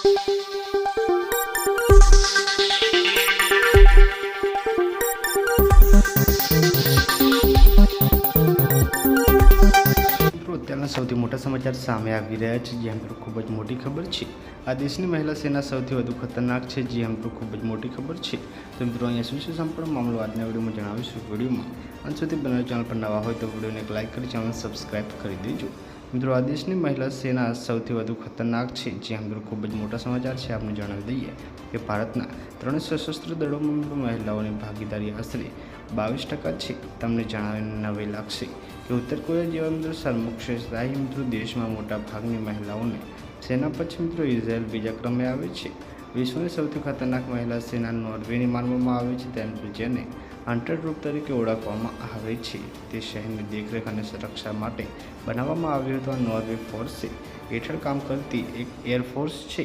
અત્યારના સૌથી મોટા સમાચાર સામે આવી રહ્યા છે, જે મિત્રો ખૂબ જ મોટી ખબર છે। આ દેશની મહિલા સેના સૌથી વધુ ખતરનાક છે, જે મિત્રો ખૂબ જ મોટી ખબર છે। તો મિત્રો અહીંયા શું છે સંપૂર્ણ મામલો આજના વિડીયોમાં જણાવીશું। વિડીયોમાં અંત સુધી બનાવી ચેનલ પર નવા હોય તો વિડીયોને એક લાઇક કરી ચેનલ સબસ્ક્રાઇબ કરી દેજો। મિત્રો આ દેશની મહિલા સેના સૌથી વધુ ખતરનાક છે, જે મિત્રો ખૂબ જ મોટા સમાચાર છે। આપને જણાવી દઈએ કે ભારતના 3 સશસ્ત્ર દળોમાં મહિલાઓની ભાગીદારી આશરે 22% છે। તમને જણાવીને નવાઈ લાગશે કે ઉત્તર કોરિયા જેવા મિત્રો સર્વશક્તિશાળી મિત્રો દેશમાં મોટા ભાગની મહિલાઓને સેના પછી મિત્રો ઇઝરાયલ બીજા ક્રમે આવે છે। વિશ્વની સૌથી ખતરનાક મહિલા સેના નોર્વેની માનવામાં આવે છે, તેમ જેને હન્ટર ગ્રુપ તરીકે ઓળખવામાં આવે છે। તે શહેરની દેખરેખ અને સુરક્ષા માટે બનાવવામાં આવ્યો હતો। આ નોર્વે ફોર્સ હેઠળ કામ કરતી એક એરફોર્સ છે।